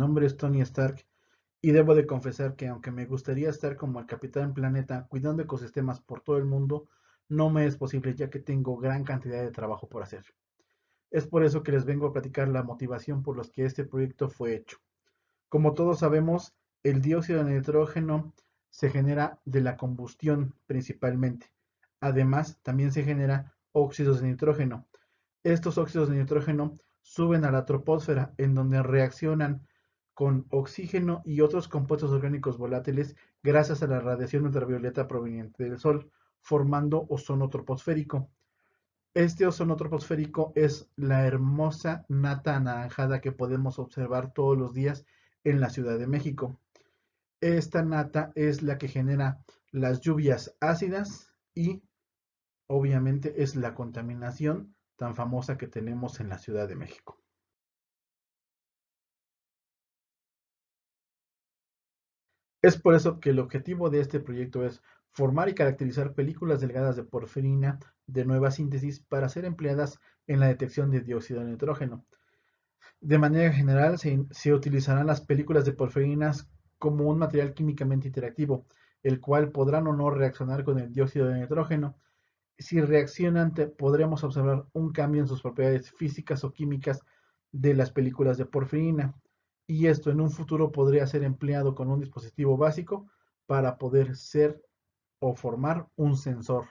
Mi nombre es Tony Stark y debo de confesar que aunque me gustaría estar como el Capitán Planeta cuidando ecosistemas por todo el mundo, no me es posible ya que tengo gran cantidad de trabajo por hacer. Es por eso que les vengo a platicar la motivación por los que este proyecto fue hecho. Como todos sabemos, el dióxido de nitrógeno se genera de la combustión principalmente. Además, también se genera óxidos de nitrógeno. Estos óxidos de nitrógeno suben a la troposfera, en donde reaccionan con oxígeno y otros compuestos orgánicos volátiles gracias a la radiación ultravioleta proveniente del Sol, formando ozono troposférico. Este ozono troposférico es la hermosa nata anaranjada que podemos observar todos los días en la Ciudad de México. Esta nata es la que genera las lluvias ácidas y obviamente es la contaminación tan famosa que tenemos en la Ciudad de México. Es por eso que el objetivo de este proyecto es formar y caracterizar películas delgadas de porfirina de nueva síntesis para ser empleadas en la detección de dióxido de nitrógeno. De manera general, se utilizarán las películas de porfirinas como un material químicamente interactivo, el cual podrán o no reaccionar con el dióxido de nitrógeno. Si reaccionan, podremos observar un cambio en sus propiedades físicas o químicas de las películas de porfirina, y esto en un futuro podría ser empleado con un dispositivo básico para poder ser o formar un sensor.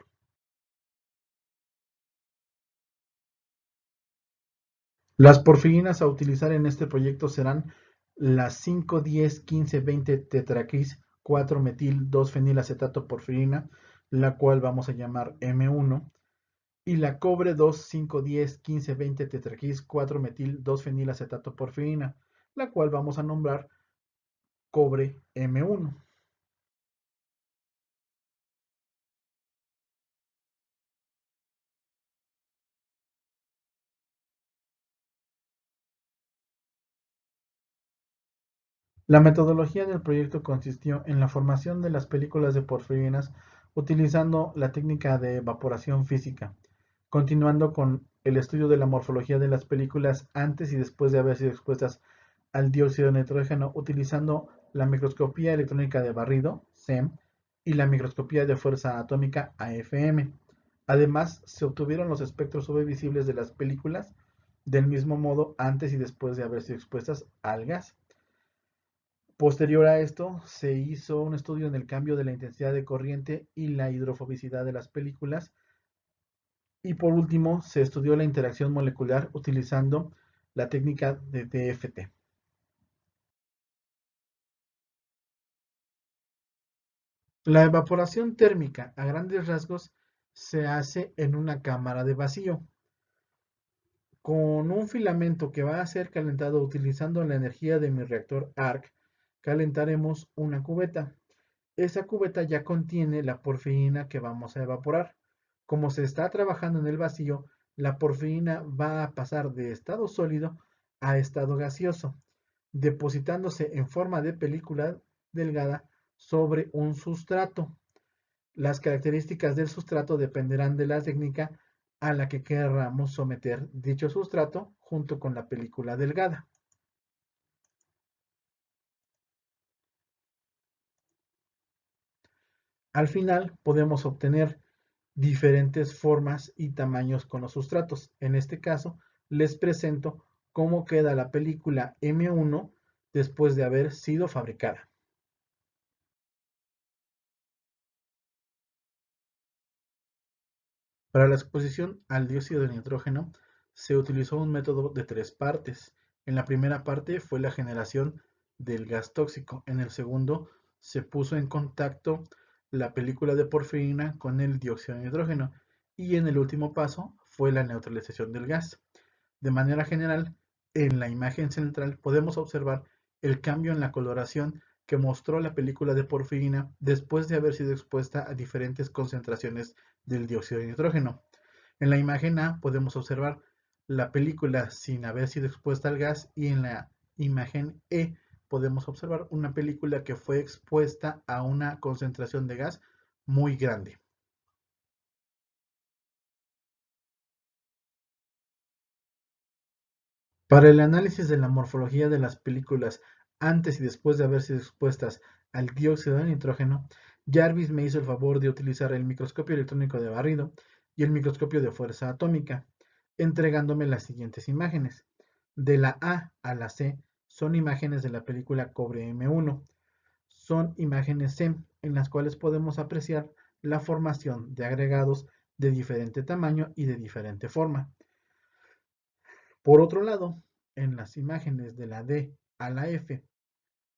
Las porfirinas a utilizar en este proyecto serán las 5,10,15,20 tetracris 4-metil 2-fenilacetato porfirina, la cual vamos a llamar M1, y la cobre 2,5,10,15,20 tetracris 4-metil 2-fenilacetato porfirina, la cual vamos a nombrar cobre M1. La metodología del proyecto consistió en la formación de las películas de porfirinas utilizando la técnica de evaporación física, continuando con el estudio de la morfología de las películas antes y después de haber sido expuestas al dióxido de nitrógeno utilizando la microscopía electrónica de barrido, SEM, y la microscopía de fuerza atómica, AFM. Además, se obtuvieron los espectros UV visibles de las películas del mismo modo antes y después de haber sido expuestas al gas. Posterior a esto, se hizo un estudio en el cambio de la intensidad de corriente y la hidrofobicidad de las películas. Y por último, se estudió la interacción molecular utilizando la técnica de DFT. La evaporación térmica, a grandes rasgos, se hace en una cámara de vacío, con un filamento que va a ser calentado utilizando la energía de mi reactor ARC. Calentaremos una cubeta. Esa cubeta ya contiene la porfirina que vamos a evaporar. Como se está trabajando en el vacío, la porfirina va a pasar de estado sólido a estado gaseoso, depositándose en forma de película delgada sobre un sustrato. Las características del sustrato dependerán de la técnica a la que queramos someter dicho sustrato junto con la película delgada. Al final podemos obtener diferentes formas y tamaños con los sustratos. En este caso, les presento cómo queda la película M1 después de haber sido fabricada. Para la exposición al dióxido de nitrógeno se utilizó un método de tres partes. En la primera parte fue la generación del gas tóxico. En el segundo se puso en contacto la película de porfirina con el dióxido de nitrógeno. Y en el último paso fue la neutralización del gas. De manera general, en la imagen central podemos observar el cambio en la coloración que mostró la película de porfirina después de haber sido expuesta a diferentes concentraciones del dióxido de nitrógeno. En la imagen A podemos observar la película sin haber sido expuesta al gas y en la imagen E podemos observar una película que fue expuesta a una concentración de gas muy grande. Para el análisis de la morfología de las películas antes y después de haber sido expuestas al dióxido de nitrógeno, Jarvis me hizo el favor de utilizar el microscopio electrónico de barrido y el microscopio de fuerza atómica, entregándome las siguientes imágenes. De la A a la C son imágenes de la película Cobre M1. Son imágenes SEM en las cuales podemos apreciar la formación de agregados de diferente tamaño y de diferente forma. Por otro lado, en las imágenes de la D a la F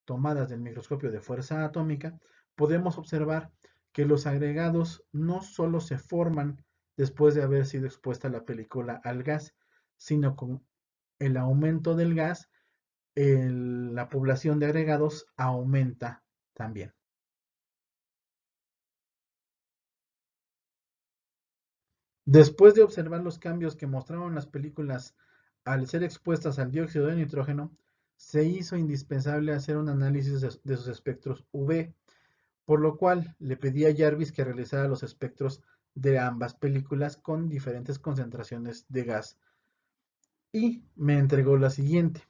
tomadas del microscopio de fuerza atómica, podemos observar que los agregados no solo se forman después de haber sido expuesta la película al gas, sino con el aumento del gas, la población de agregados aumenta también. Después de observar los cambios que mostraron las películas al ser expuestas al dióxido de nitrógeno, se hizo indispensable hacer un análisis de sus espectros UV, por lo cual le pedí a Jarvis que realizara los espectros de ambas películas con diferentes concentraciones de gas y me entregó la siguiente.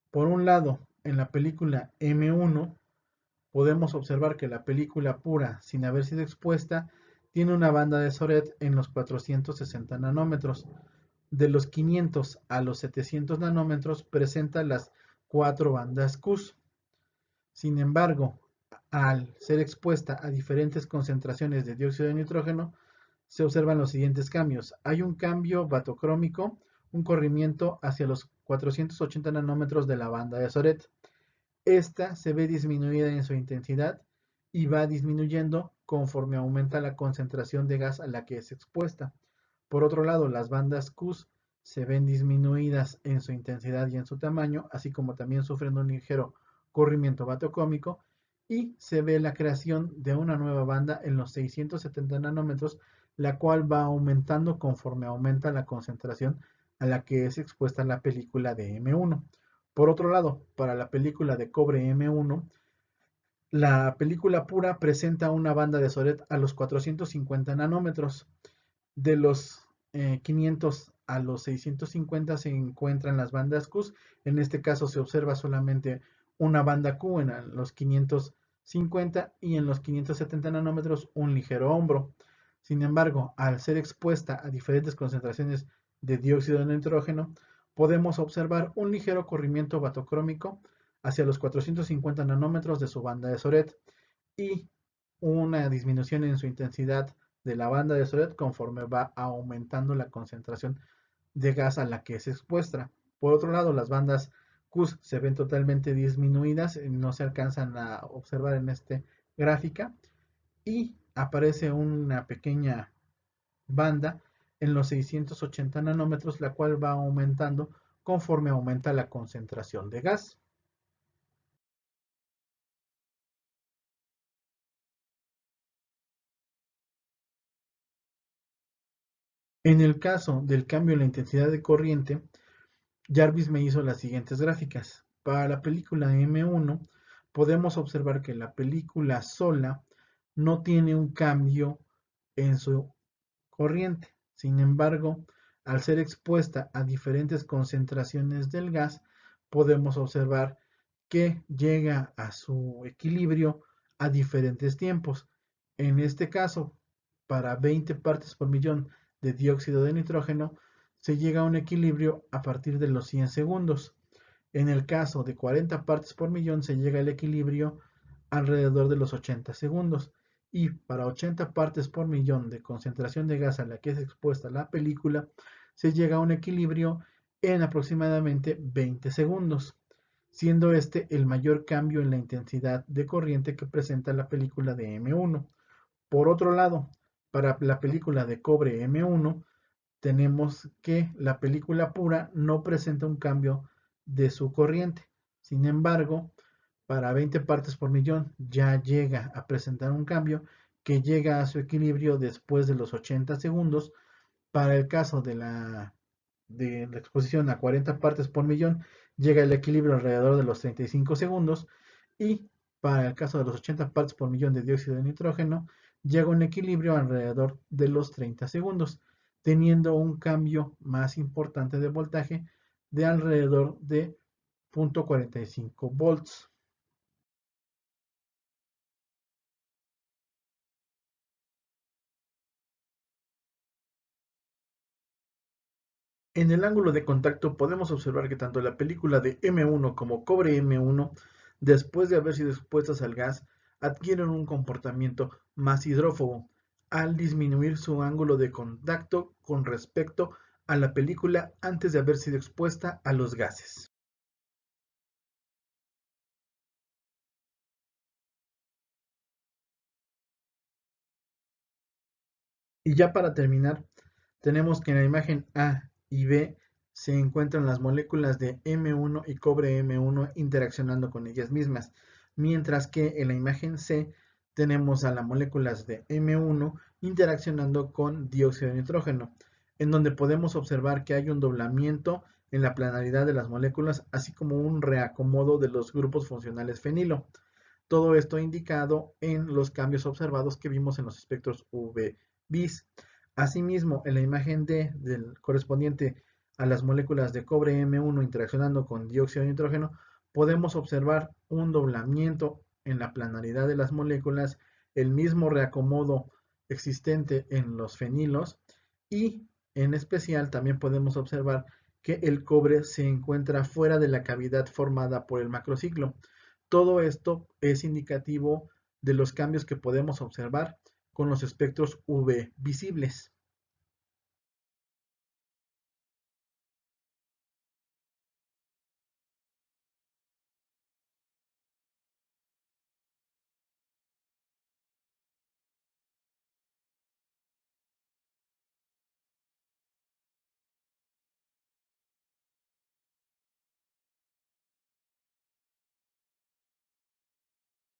Por un lado, en la película M1 podemos observar que la película pura, sin haber sido expuesta, tiene una banda de Soret en los 460 nanómetros. De los 500 a los 700 nanómetros presenta las cuatro bandas Qs. Sin embargo, al ser expuesta a diferentes concentraciones de dióxido de nitrógeno, se observan los siguientes cambios. Hay un cambio batocrómico, un corrimiento hacia los 480 nanómetros de la banda de Soret. Esta se ve disminuida en su intensidad y va disminuyendo conforme aumenta la concentración de gas a la que es expuesta. Por otro lado, las bandas Qs se ven disminuidas en su intensidad y en su tamaño, así como también sufren un ligero corrimiento batocómico, y se ve la creación de una nueva banda en los 670 nanómetros, la cual va aumentando conforme aumenta la concentración a la que es expuesta la película de M1. Por otro lado, para la película de cobre M1, la película pura presenta una banda de Soret a los 450 nanómetros. De los 500 a los 650 se encuentran las bandas Q. En este caso se observa solamente una banda Q en los 550 y en los 570 nanómetros un ligero hombro. Sin embargo, al ser expuesta a diferentes concentraciones de dióxido de nitrógeno, podemos observar un ligero corrimiento batocrómico hacia los 450 nanómetros de su banda de Soret y una disminución en su intensidad de la banda de Soret conforme va aumentando la concentración de gas a la que es expuesta. Por otro lado, las bandas Q se ven totalmente disminuidas, no se alcanzan a observar en esta gráfica y aparece una pequeña banda en los 680 nanómetros, la cual va aumentando conforme aumenta la concentración de gas. En el caso del cambio en la intensidad de corriente, Jarvis me hizo las siguientes gráficas. Para la película M1 podemos observar que la película sola no tiene un cambio en su corriente. Sin embargo, al ser expuesta a diferentes concentraciones del gas, podemos observar que llega a su equilibrio a diferentes tiempos. En este caso, para 20 partes por millón de dióxido de nitrógeno, se llega a un equilibrio a partir de los 100 segundos. En el caso de 40 partes por millón, se llega al equilibrio alrededor de los 80 segundos. Y para 80 partes por millón de concentración de gas a la que es expuesta la película, se llega a un equilibrio en aproximadamente 20 segundos, siendo este el mayor cambio en la intensidad de corriente que presenta la película de M1. Por otro lado, para la película de cobre M1, tenemos que la película pura no presenta un cambio de su corriente. Sin embargo, para 20 partes por millón ya llega a presentar un cambio que llega a su equilibrio después de los 80 segundos. Para el caso de la exposición a 40 partes por millón, llega el equilibrio alrededor de los 35 segundos. Y para el caso de los 80 partes por millón de dióxido de nitrógeno, llega un equilibrio alrededor de los 30 segundos, teniendo un cambio más importante de voltaje de alrededor de 0.45 volts. En el ángulo de contacto podemos observar que tanto la película de M1 como cobre M1, después de haber sido expuestas al gas, adquieren un comportamiento más hidrófobo, al disminuir su ángulo de contacto con respecto a la película antes de haber sido expuesta a los gases. Y ya para terminar, tenemos que en la imagen A y B se encuentran las moléculas de M1 y cobre M1 interaccionando con ellas mismas, mientras que en la imagen C tenemos a las moléculas de M1 interaccionando con dióxido de nitrógeno, en donde podemos observar que hay un doblamiento en la planaridad de las moléculas, así como un reacomodo de los grupos funcionales fenilo. Todo esto indicado en los cambios observados que vimos en los espectros UV bis. Asimismo, en la imagen D del correspondiente a las moléculas de cobre M1 interaccionando con dióxido de nitrógeno, podemos observar un doblamiento en la planaridad de las moléculas, el mismo reacomodo existente en los fenilos y en especial también podemos observar que el cobre se encuentra fuera de la cavidad formada por el macrociclo. Todo esto es indicativo de los cambios que podemos observar con los espectros UV visibles.